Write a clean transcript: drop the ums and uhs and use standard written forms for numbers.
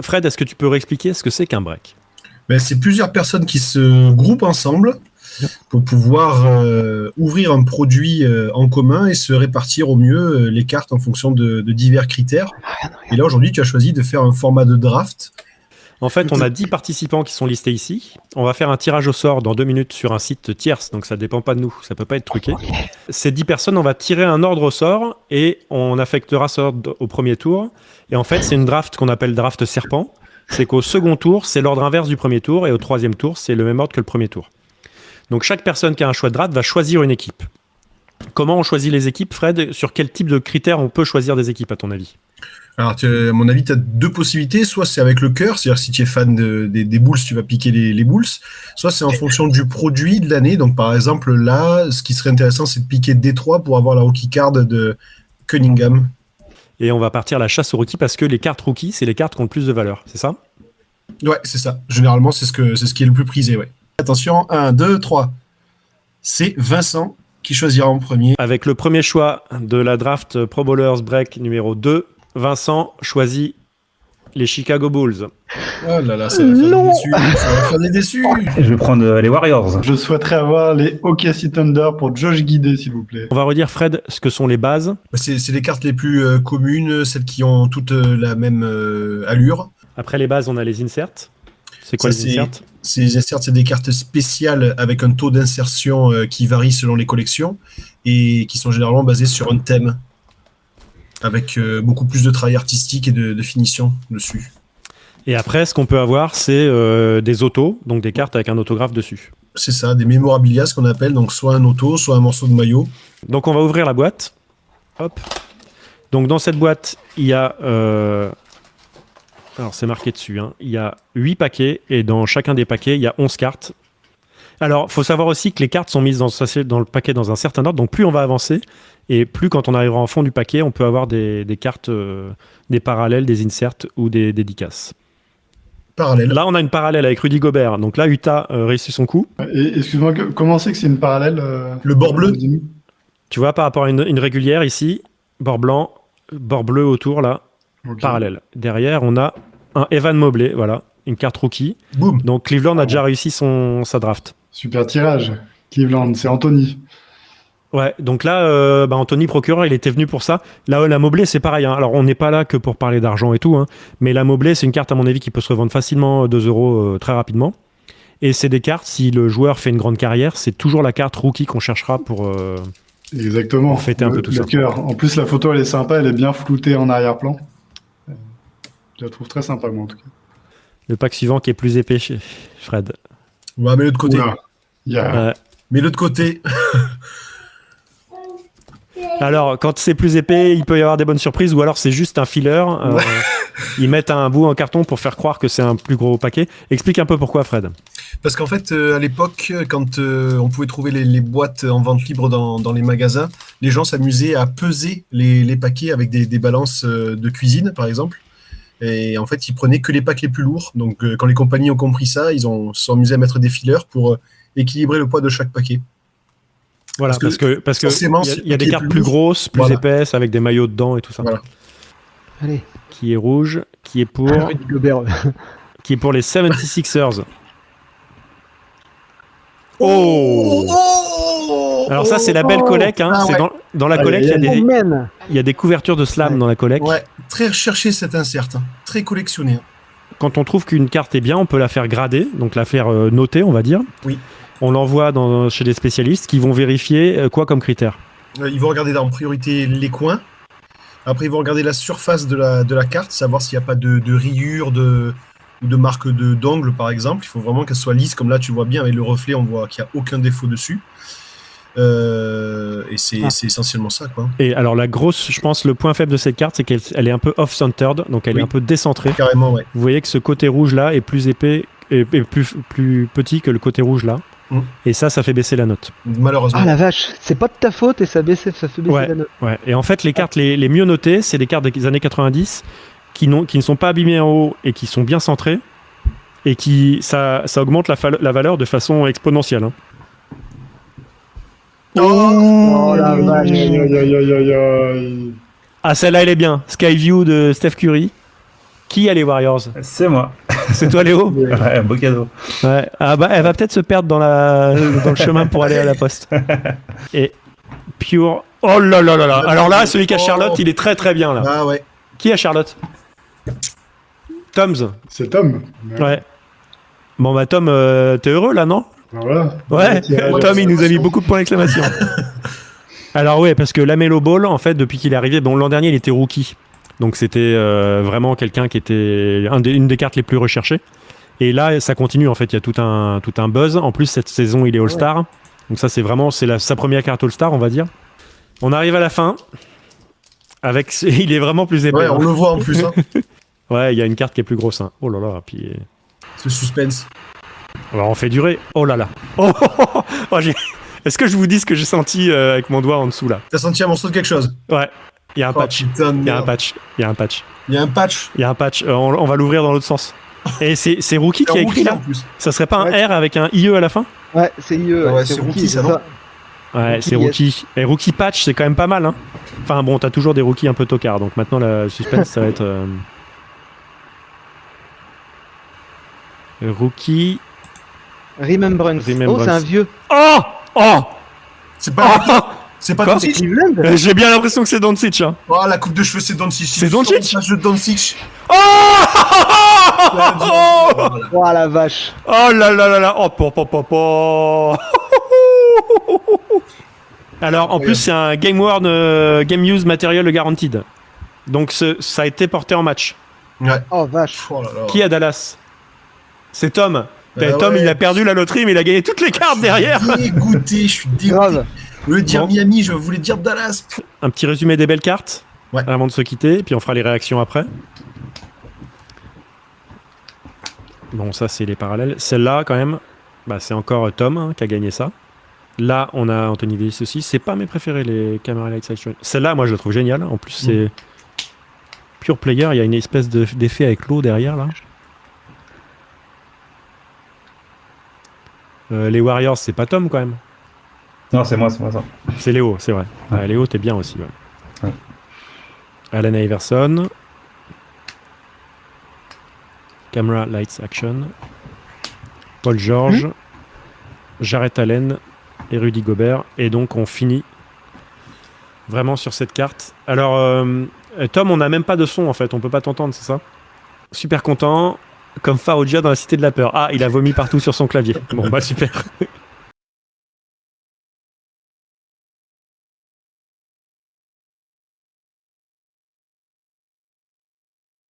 Fred, est-ce que tu peux réexpliquer ce que c'est qu'un break? Ben, c'est plusieurs personnes qui se groupent ensemble pour pouvoir ouvrir un produit en commun et se répartir au mieux les cartes en fonction de divers critères. Et là, aujourd'hui, tu as choisi de faire un format de draft. En fait, on a 10 participants qui sont listés ici. On va faire un tirage au sort dans 2 minutes sur un site tierce, donc ça dépend pas de nous, ça peut pas être truqué. Ces 10 personnes, on va tirer un ordre au sort et on affectera ça au premier tour. Et en fait, c'est une draft qu'on appelle draft serpent. C'est qu'au second tour, c'est l'ordre inverse du premier tour et au troisième tour, c'est le même ordre que le premier tour. Donc chaque personne qui a un choix de draft va choisir une équipe. Comment on choisit les équipes, Fred? Sur quel type de critères on peut choisir des équipes, à ton avis? Alors, à mon avis, tu as 2 possibilités. Soit c'est avec le cœur, c'est-à-dire si tu es fan des Bulls, tu vas piquer les Bulls. Soit c'est en fonction du produit de l'année. Donc, par exemple, là, ce qui serait intéressant, c'est de piquer Détroit pour avoir la rookie card de Cunningham. Et on va partir à la chasse aux rookies parce que les cartes rookies, c'est les cartes qui ont le plus de valeur, c'est ça? Ouais, c'est ça. Généralement, c'est ce qui est le plus prisé, ouais. Attention, 1, 2, 3. C'est Vincent qui choisira en premier. Avec le premier choix de la draft Pro Bowlers Break numéro 2, Vincent choisit les Chicago Bulls. Oh là là, ça va faire des déçus. Ça va faire des déçus. Je vais prendre les Warriors. Je souhaiterais avoir les OKC Thunder pour Josh Giddey, s'il vous plaît. On va redire, Fred, ce que sont les bases. C'est les cartes les plus communes, celles qui ont toutes la même allure. Après les bases, on a les inserts. C'est quoi les inserts? Ces inserts, c'est des cartes spéciales avec un taux d'insertion qui varie selon les collections et qui sont généralement basées sur un thème avec beaucoup plus de travail artistique et de finition dessus. Et après, ce qu'on peut avoir, c'est des autos, donc des cartes avec un autographe dessus. C'est ça, des memorabilia, ce qu'on appelle, donc soit un auto, soit un morceau de maillot. Donc on va ouvrir la boîte. Hop. Donc dans cette boîte, il y a... alors c'est marqué dessus, hein. Il y a 8 paquets, et dans chacun des paquets, il y a 11 cartes. Alors, il faut savoir aussi que les cartes sont mises dans le paquet dans un certain ordre, donc plus on va avancer, et plus quand on arrivera en fond du paquet, on peut avoir des cartes, des parallèles, des inserts ou des dédicaces. Parallèle. Là, on a une parallèle avec Rudy Gobert, donc là, Utah réussit son coup. Et excuse-moi, comment c'est que c'est une parallèle Le bord bleu. Tu vois, par rapport à une régulière ici, bord blanc, bord bleu autour, là, okay. Parallèle. Derrière, on a un Evan Mobley, voilà, une carte rookie. Boum. Donc Cleveland a déjà réussi sa draft. Super tirage. Cleveland, c'est Anthony. Ouais, donc là, Anthony Procureur, il était venu pour ça. Là, la Mobley, c'est pareil. Hein. Alors, on n'est pas là que pour parler d'argent et tout, hein, mais la Mobley, c'est une carte, à mon avis, qui peut se revendre facilement 2 € très rapidement. Et c'est des cartes, si le joueur fait une grande carrière, c'est toujours la carte rookie qu'on cherchera pour... Exactement. Pour fêter un peu tout ça. Cœur. En plus, la photo, elle est sympa, elle est bien floutée en arrière-plan. Je la trouve très sympa, moi, en tout cas. Le pack suivant qui est plus épais, Fred. Ouais, mais l'autre côté. Mais l'autre côté. Alors, quand c'est plus épais, il peut y avoir des bonnes surprises, ou alors c'est juste un filler. Ils mettent un bout en carton pour faire croire que c'est un plus gros paquet. Explique un peu pourquoi, Fred. Parce qu'en fait, à l'époque, quand on pouvait trouver les boîtes en vente libre dans les magasins, les gens s'amusaient à peser les paquets avec des balances de cuisine, par exemple. Et en fait, ils prenaient que les packs les plus lourds. Donc, quand les compagnies ont compris ça, ils se sont amusés à mettre des fillers pour équilibrer le poids de chaque paquet. Voilà, parce que il y a des cartes plus grosses, plus épaisses, avec des maillots dedans et tout ça. Voilà. Allez. Qui est rouge, qui est pour les 76ers. Oh, alors ça, c'est la belle collecte. Hein. C'est dans la collecte, il y a des couvertures de slam dans la collecte. Ouais, très recherché cet insert, hein. Très collectionné. Quand on trouve qu'une carte est bien, on peut la faire grader, donc la faire noter, on va dire. Oui. On l'envoie chez des spécialistes qui vont vérifier quoi comme critère. Ils vont regarder en priorité les coins. Après, ils vont regarder la surface de la carte, savoir s'il n'y a pas de rayures ou de marques d'ongles, par exemple. Il faut vraiment qu'elle soit lisse, comme là, tu vois bien, avec le reflet, on voit qu'il n'y a aucun défaut dessus. Et c'est essentiellement ça, quoi. Et alors, la grosse, je pense, le point faible de cette carte, c'est qu'elle est un peu off-centered, donc elle est un peu décentrée. Carrément, ouais. Vous voyez que ce côté rouge-là est plus épais et plus petit que le côté rouge-là. Et ça fait baisser la note. Malheureusement. Ah la vache, c'est pas de ta faute et ça fait baisser la note. Ouais. Et en fait, les cartes les mieux notées, c'est des cartes des années 90 qui ne sont pas abîmées en haut et qui sont bien centrées et ça augmente la valeur de façon exponentielle. Hein. Oh la vache. Ah, celle-là, elle est bien. Skyview de Steph Curry. Qui a les Warriors? C'est moi. C'est toi, Léo? Ouais, un beau cadeau. Ouais. Ah bah, elle va peut-être se perdre dans le chemin pour aller à la poste. Et Pure. Oh là là là là. Alors là, celui qui a Charlotte, il est très très bien là. Ah ouais. Qui a Charlotte? Toms. C'est Tom. Ouais. Bon bah Tom, t'es heureux là, non? Voilà. Ouais. Tirage. Tom, il nous a mis beaucoup de points d'exclamation. Alors ouais, parce que Lamelo Ball, en fait, depuis qu'il est arrivé, bon l'an dernier, il était rookie. Donc c'était vraiment quelqu'un qui était une des cartes les plus recherchées. Et là, ça continue en fait. Il y a tout un buzz. En plus, cette saison, il est All-Star. Donc ça, c'est sa première carte All-Star, on va dire. On arrive à la fin. Il est vraiment plus épais. Ouais, hein. on le voit en plus. Hein. Ouais, il y a une carte qui est plus grosse. Hein. Oh là là. Puis Ce suspense. alors, on fait durer. Oh là là. Oh, Est-ce que je vous dis ce que j'ai senti avec mon doigt en dessous là? T'as senti un morceau de quelque chose? Ouais. Il y a un Oh, patch. putain de Il y a un merde. patch. Il y a un patch. Il y a un patch. Il y a un patch. On va l'ouvrir dans l'autre sens. Et c'est Rookie qui a écrit Rookie, en là? plus. Ça serait pas un Ouais. R avec un IE à la fin? Ouais, c'est IE. Ouais, c'est Rookie, ça, non? Ouais, Rookie, c'est yes. Rookie. Et Rookie patch, c'est quand même pas mal. Hein. Enfin bon, t'as toujours des rookies un peu tocards. Donc maintenant, le suspense, ça va être. Rookie. Remembrance. Remembrance. Oh, c'est un vieux. Oh! Oh! C'est pas. Oh! C'est pas Quoi Doncic. Cleveland. J'ai bien l'impression que c'est Doncic. Hein. Oh, la coupe de cheveux, c'est Doncic. C'est Doncic. Le jeu de Doncic. Oh! Voilà. Oh la vache. Oh là là là là! Oh, Alors, en plus, c'est un Game Worn Game Use Material Guaranteed. Donc, ça a été porté en match. Ouais. Oh vache. Oh là là. Qui a Dallas? C'est Tom. Tom, ouais. il a perdu la loterie, mais il a gagné toutes les cartes derrière. Dégoûté, je suis dégoûté. Grave. Au lieu de dire Bon. Miami, je voulais dire Dallas. Un petit résumé des belles cartes Ouais. avant de se quitter, puis on fera les réactions après. Bon, ça, c'est les parallèles. Celle-là, quand même, bah, c'est encore Tom hein, qui a gagné ça. Là, on a Anthony Davis aussi. C'est pas mes préférés, les Camera Light Action. Celle-là, moi, je la trouve géniale. En plus, c'est pure player. Il y a une espèce d'effet avec l'eau derrière, là. Les Warriors, c'est pas Tom, quand même. Non, c'est moi ça. C'est Léo, c'est vrai. Ouais. Ah, Léo, t'es bien aussi. Ouais. Ouais. Allen Iverson. Camera Lights Action. Paul George. Jarrett Allen et Rudy Gobert. Et donc, on finit vraiment sur cette carte. Alors, Tom, on n'a même pas de son, en fait. On peut pas t'entendre, c'est ça? Super content. Comme Farouja dans la Cité de la Peur. Ah, il a vomi partout sur son clavier. Bon, bah super.